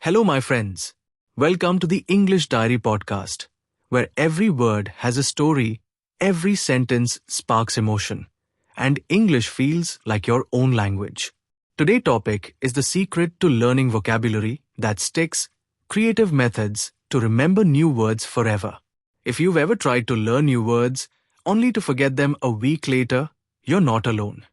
Hello, my friends. Welcome to the English Diary podcast, where every word has a story, every sentence sparks emotion, and English feels like your own language. Today's topic is the secret to learning vocabulary that sticks, creative methods to remember new words forever. If you've ever tried to learn new words only to forget them a week later, you're not alone.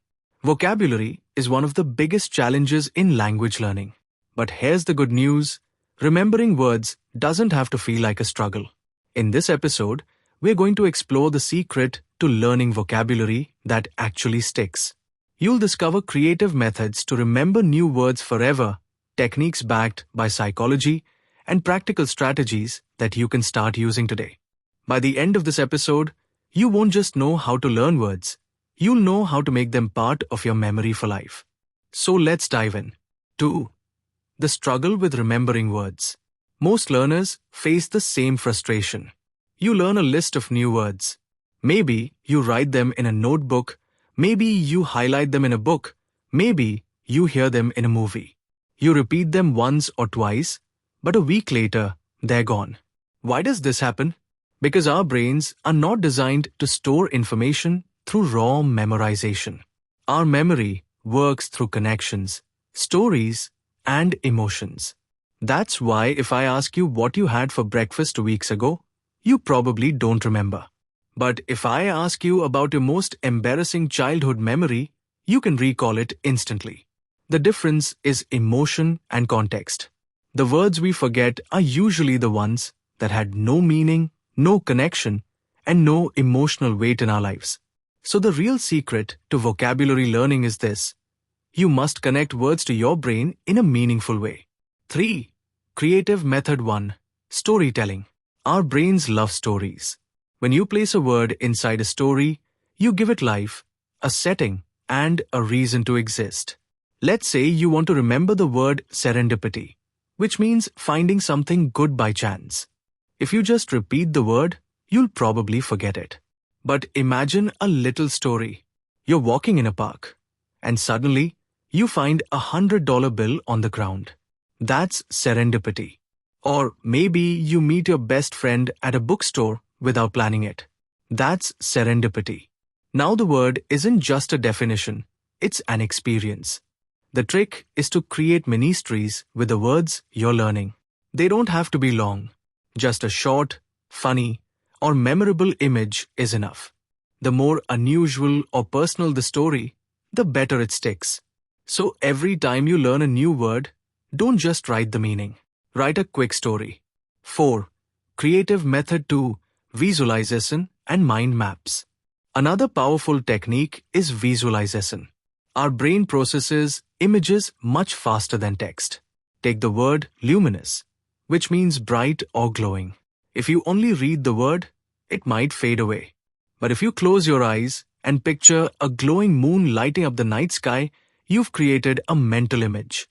Vocabulary is one of the biggest challenges in language learning. But here's the good news. Remembering words doesn't have to feel like a struggle. In this episode, we're going to explore the secret to learning vocabulary that actually sticks. You'll discover creative methods to remember new words forever, techniques backed by psychology, and practical strategies that you can start using today. By the end of this episode, you won't just know how to learn words, you'll know how to make them part of your memory for life. So let's dive in. 2. The struggle with remembering words. Most learners face the same frustration. You learn a list of new words. Maybe you write them in a notebook, maybe you highlight them in a book, maybe you hear them in a movie. You repeat them once or twice, but a week later, they're gone. Why does this happen? Because our brains are not designed to store information through raw memorization. Our memory works through connections, stories, and emotions. That's why if I ask you what you had for breakfast 2 weeks ago, you probably don't remember. But if I ask you about your most embarrassing childhood memory, you can recall it instantly. The difference is emotion and context. The words we forget are usually the ones that had no meaning, no connection, and no emotional weight in our lives. So the real secret to vocabulary learning is this. You must connect words to your brain in a meaningful way. 3. Creative Method 1. Storytelling. Our brains love stories. When you place a word inside a story, you give it life, a setting, and a reason to exist. Let's say you want to remember the word serendipity, which means finding something good by chance. If you just repeat the word, you'll probably forget it. But imagine a little story. You're walking in a park, and suddenly, you find $100 bill on the ground. That's serendipity. Or maybe you meet your best friend at a bookstore without planning it. That's serendipity. Now the word isn't just a definition, it's an experience. The trick is to create mini-stories with the words you're learning. They don't have to be long. Just a short, funny, or memorable image is enough. The more unusual or personal the story, the better it sticks. So every time you learn a new word, don't just write the meaning. Write a quick story. 4. Creative Method 2. Visualization and mind maps. Another powerful technique is visualization. Our brain processes images much faster than text. Take the word luminous, which means bright or glowing. If you only read the word, it might fade away. But if you close your eyes and picture a glowing moon lighting up the night sky, you've created a mental image.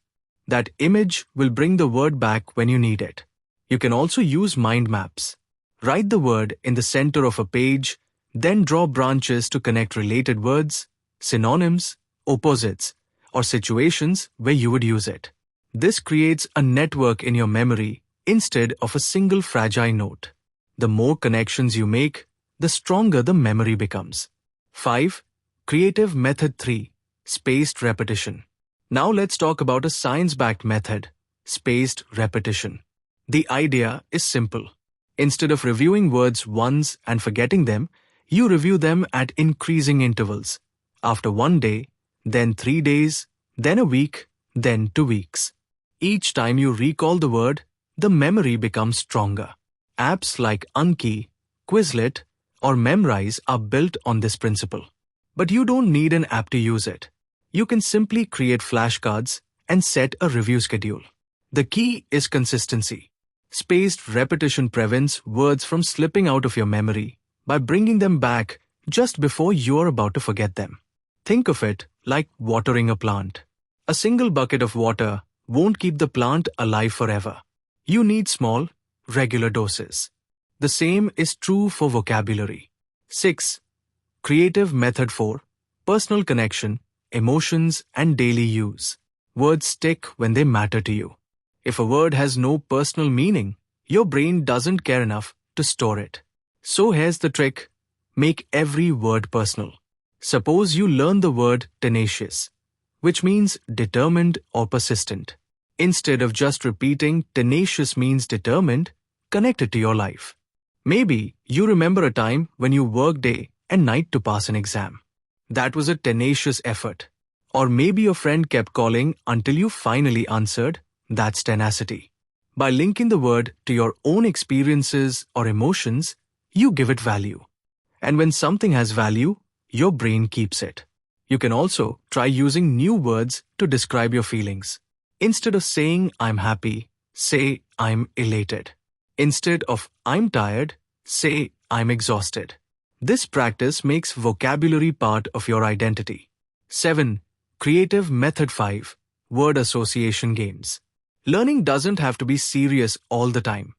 That image will bring the word back when you need it. You can also use mind maps. Write the word in the center of a page, then draw branches to connect related words, synonyms, opposites, or situations where you would use it. This creates a network in your memory instead of a single fragile note. The more connections you make, the stronger the memory becomes. 5. Creative Method 3. Spaced repetition. Now let's talk about a science-backed method, spaced repetition. The idea is simple. Instead of reviewing words once and forgetting them, you review them at increasing intervals. After 1 day, then 3 days, then a week, then 2 weeks. Each time you recall the word, the memory becomes stronger. Apps like Anki, Quizlet, or Memrise are built on this principle. But you don't need an app to use it. You can simply create flashcards and set a review schedule. The key is consistency. Spaced repetition prevents words from slipping out of your memory by bringing them back just before you're about to forget them. Think of it like watering a plant. A single bucket of water won't keep the plant alive forever. You need small, regular doses. The same is true for vocabulary. 6. Creative Method 4. Personal connection, emotions, and daily use. Words stick when they matter to you. If a word has no personal meaning, your brain doesn't care enough to store it. So here's the trick. Make every word personal. Suppose you learn the word tenacious, which means determined or persistent. Instead of just repeating tenacious means determined, connect it to your life. Maybe you remember a time when you worked day and night to pass an exam. That was a tenacious effort. Or maybe your friend kept calling until you finally answered. That's tenacity. By linking the word to your own experiences or emotions, you give it value. And when something has value, your brain keeps it. You can also try using new words to describe your feelings. Instead of saying I'm happy, say I'm elated. Instead of I'm tired, say I'm exhausted. This practice makes vocabulary part of your identity. 7. Creative Method 5. Word association games. Learning doesn't have to be serious all the time.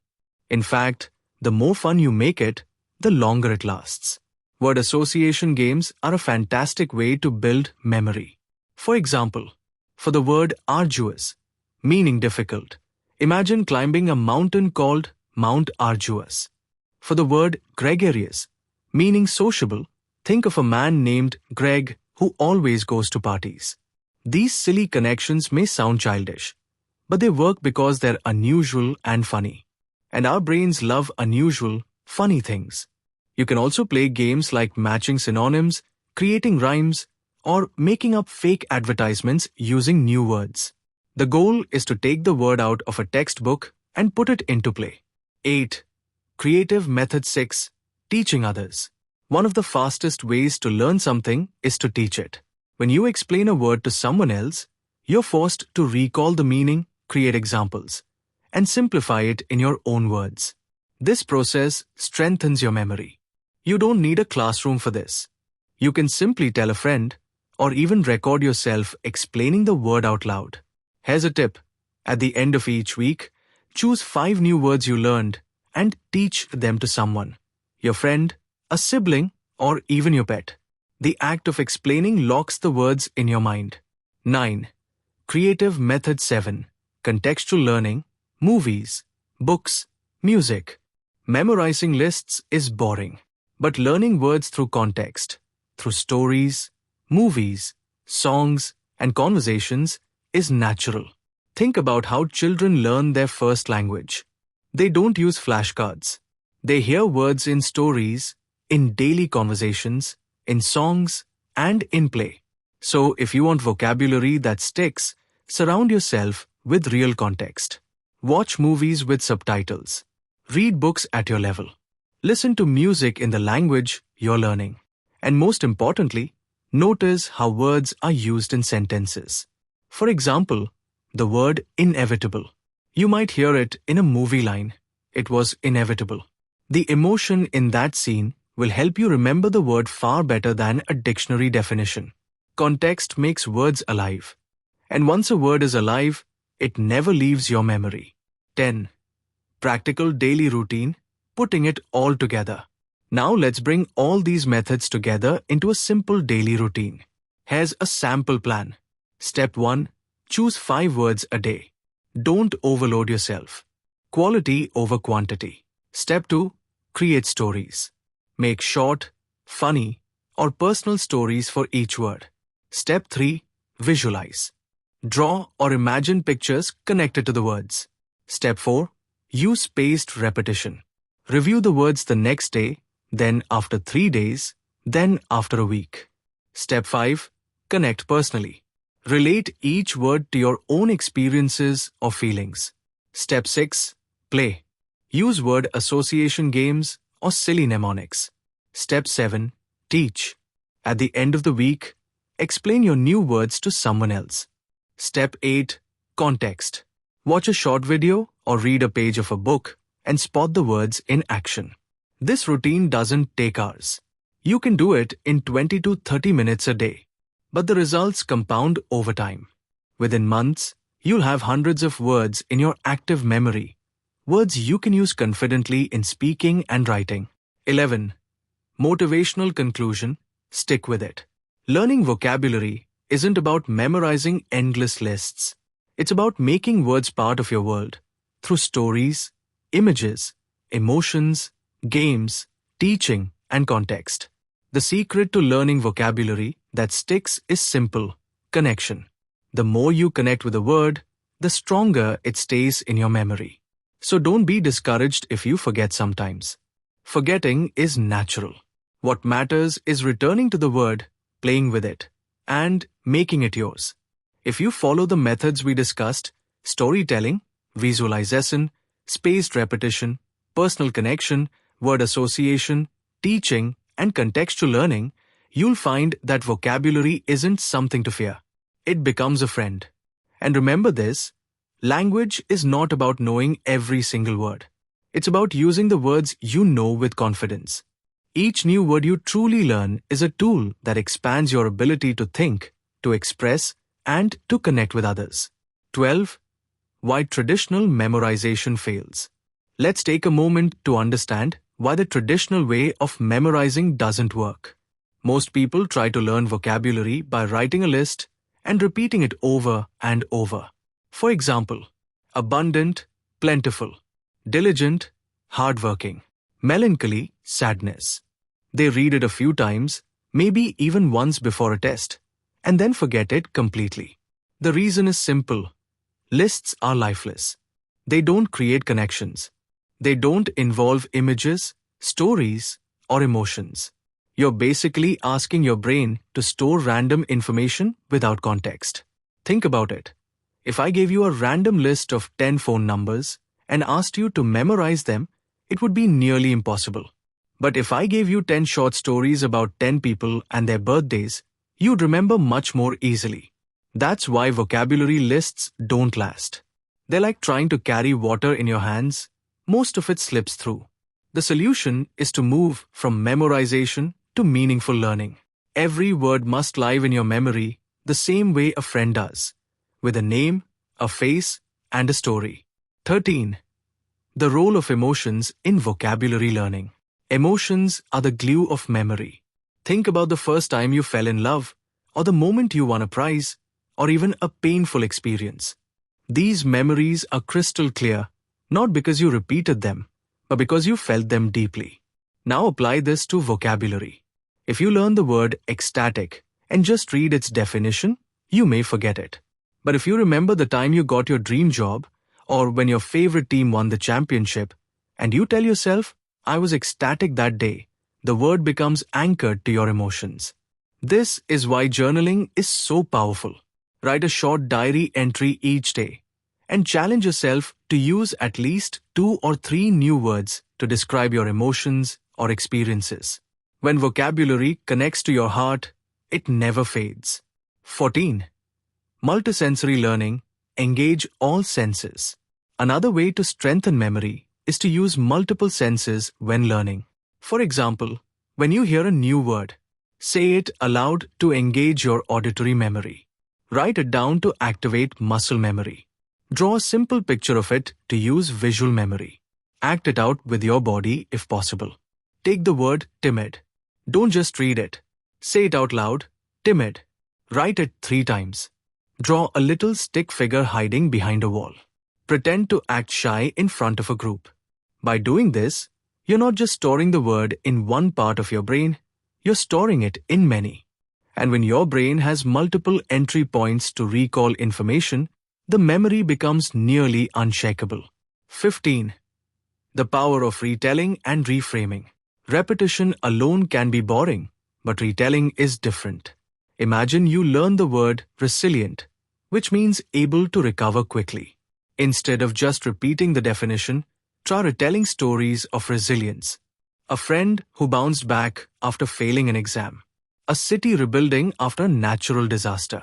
In fact, the more fun you make it, the longer it lasts. Word association games are a fantastic way to build memory. For example, for the word arduous, meaning difficult, imagine climbing a mountain called Mount Arduous. For the word gregarious, meaning sociable, think of a man named Greg who always goes to parties. These silly connections may sound childish, but they work because they're unusual and funny. And our brains love unusual, funny things. You can also play games like matching synonyms, creating rhymes, or making up fake advertisements using new words. The goal is to take the word out of a textbook and put it into play. 8. Creative Method 6. Teaching others. One of the fastest ways to learn something is to teach it. When you explain a word to someone else, you're forced to recall the meaning, create examples, and simplify it in your own words. This process strengthens your memory. You don't need a classroom for this. You can simply tell a friend, or even record yourself explaining the word out loud. Here's a tip. At the end of each week, choose 5 new words you learned and teach them to someone. Your friend, a sibling, or even your pet. The act of explaining locks the words in your mind. 9. Creative Method 7. Contextual learning, movies, books, music. Memorizing lists is boring, but learning words through context, through stories, movies, songs, and conversations is natural. Think about how children learn their first language. They don't use flashcards. They hear words in stories, in daily conversations, in songs, and in play. So if you want vocabulary that sticks, surround yourself with real context. Watch movies with subtitles. Read books at your level. Listen to music in the language you're learning. And most importantly, notice how words are used in sentences. For example, the word inevitable. You might hear it in a movie line. It was inevitable. The emotion in that scene will help you remember the word far better than a dictionary definition. Context makes words alive. And once a word is alive, it never leaves your memory. 10. Practical daily routine, putting it all together. Now let's bring all these methods together into a simple daily routine. Here's a sample plan. Step 1. Choose 5 words a day. Don't overload yourself. Quality over quantity. Step 2. Create stories. Make short, funny, or personal stories for each word. Step 3. Visualize. Draw or imagine pictures connected to the words. Step 4. Use spaced repetition. Review the words the next day, then after 3 days, then after a week. Step 5. Connect personally. Relate each word to your own experiences or feelings. Step 6. Play. Use word association games or silly mnemonics. Step 7. Teach. At the end of the week, explain your new words to someone else. Step 8. Context. Watch a short video or read a page of a book and spot the words in action. This routine doesn't take hours. You can do it in 20 to 30 minutes a day. But the results compound over time. Within months, you'll have hundreds of words in your active memory. Words you can use confidently in speaking and writing. 11. Motivational conclusion. Stick with it. Learning vocabulary isn't about memorizing endless lists. It's about making words part of your world through stories, images, emotions, games, teaching, and context. The secret to learning vocabulary that sticks is simple: connection. The more you connect with a word, the stronger it stays in your memory. So don't be discouraged if you forget sometimes. Forgetting is natural. What matters is returning to the word, playing with it, and making it yours. If you follow the methods we discussed: storytelling, visualization, spaced repetition, personal connection, word association, teaching, and contextual learning, you'll find that vocabulary isn't something to fear. It becomes a friend. And remember this: language is not about knowing every single word. It's about using the words you know with confidence. Each new word you truly learn is a tool that expands your ability to think, to express, and to connect with others. 12. Why traditional memorization fails. Let's take a moment to understand why the traditional way of memorizing doesn't work. Most people try to learn vocabulary by writing a list and repeating it over and over. For example, abundant, plentiful; diligent, hardworking; melancholy, sadness. They read it a few times, maybe even once before a test, and then forget it completely. The reason is simple: lists are lifeless. They don't create connections. They don't involve images, stories, or emotions. You're basically asking your brain to store random information without context. Think about it. If I gave you a random list of 10 phone numbers and asked you to memorize them, it would be nearly impossible. But if I gave you 10 short stories about 10 people and their birthdays, you'd remember much more easily. That's why vocabulary lists don't last. They're like trying to carry water in your hands. Most of it slips through. The solution is to move from memorization to meaningful learning. Every word must live in your memory the same way a friend does, with a name, a face, and a story. 13. The role of emotions in vocabulary learning. Emotions are the glue of memory. Think about the first time you fell in love, or the moment you won a prize, or even a painful experience. These memories are crystal clear, not because you repeated them, but because you felt them deeply. Now apply this to vocabulary. If you learn the word ecstatic and just read its definition, you may forget it. But if you remember the time you got your dream job, or when your favorite team won the championship, and you tell yourself, "I was ecstatic that day," the word becomes anchored to your emotions. This is why journaling is so powerful. Write a short diary entry each day, and challenge yourself to use at least 2 or 3 new words to describe your emotions or experiences. When vocabulary connects to your heart, it never fades. 14. Multisensory learning. Engage all senses. Another way to strengthen memory is to use multiple senses when learning. For example, when you hear a new word, say it aloud to engage your auditory memory. Write it down to activate muscle memory. Draw a simple picture of it to use visual memory. Act it out with your body if possible. Take the word timid. Don't just read it. Say it out loud: timid. Write it 3 times. Draw a little stick figure hiding behind a wall. Pretend to act shy in front of a group. By doing this, you're not just storing the word in one part of your brain, you're storing it in many. And when your brain has multiple entry points to recall information, the memory becomes nearly unshakable. 15. The power of retelling and reframing. Repetition alone can be boring, but retelling is different. Imagine you learn the word resilient, which means able to recover quickly. Instead of just repeating the definition, try retelling stories of resilience. A friend who bounced back after failing an exam. A city rebuilding after a natural disaster.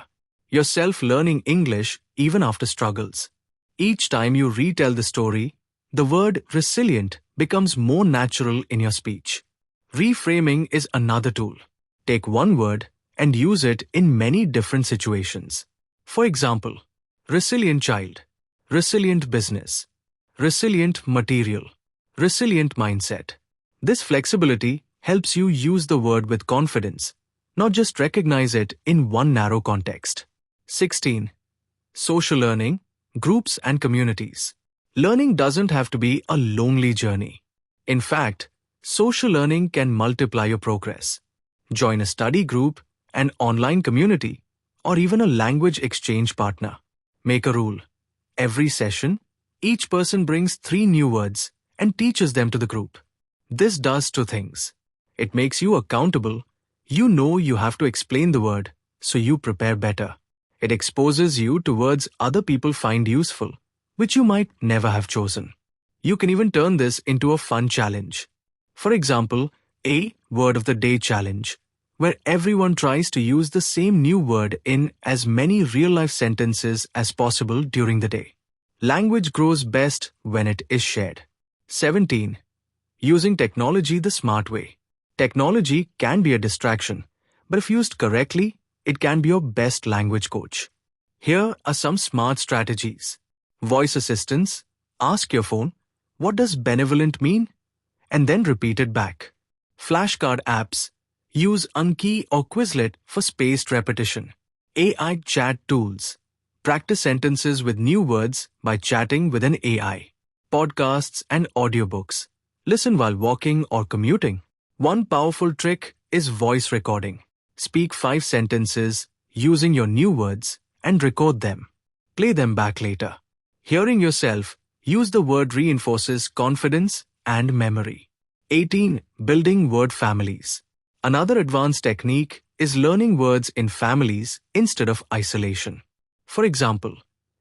Yourself learning English even after struggles. Each time you retell the story, the word resilient becomes more natural in your speech. Reframing is another tool. Take one word and use it in many different situations. For example, resilient child, resilient business, resilient material, resilient mindset. This flexibility helps you use the word with confidence, not just recognize it in one narrow context. 16. Social learning groups and communities. Learning doesn't have to be a lonely journey. In fact, social learning can multiply your progress. Join a study group, an online community, or even a language exchange partner. Make a rule. Every session, each person brings 3 new words and teaches them to the group. This does 2 things. It makes you accountable. You know you have to explain the word, so you prepare better. It exposes you to words other people find useful, which you might never have chosen. You can even turn this into a fun challenge. For example, a Word of the Day challenge, where everyone tries to use the same new word in as many real-life sentences as possible during the day. Language grows best when it is shared. 17. Using technology the smart way. Technology can be a distraction, but if used correctly, it can be your best language coach. Here are some smart strategies. Voice assistants. Ask your phone, "What does benevolent mean?" and then repeat it back. Flashcard apps. Use Anki or Quizlet for spaced repetition. AI chat tools. Practice sentences with new words by chatting with an AI. Podcasts and audiobooks. Listen while walking or commuting. One powerful trick is voice recording. Speak 5 sentences using your new words and record them. Play them back later. Hearing yourself use the word reinforces confidence and memory. 18. Building word families. Another advanced technique is learning words in families instead of isolation. For example,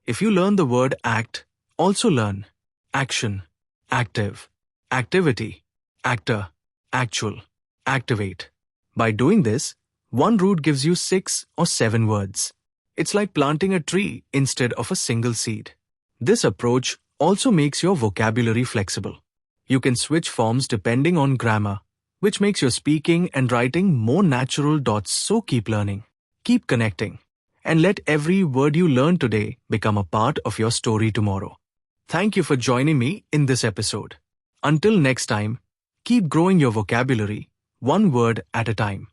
if you learn the word act, also learn action, active, activity, actor, actual, activate. By doing this, one root gives you 6 or 7 words. It's like planting a tree instead of a single seed. This approach also makes your vocabulary flexible. You can switch forms depending on grammar, which makes your speaking and writing more natural. So keep learning, keep connecting, and let every word you learn today become a part of your story tomorrow. Thank you for joining me in this episode. Until next time, keep growing your vocabulary, one word at a time.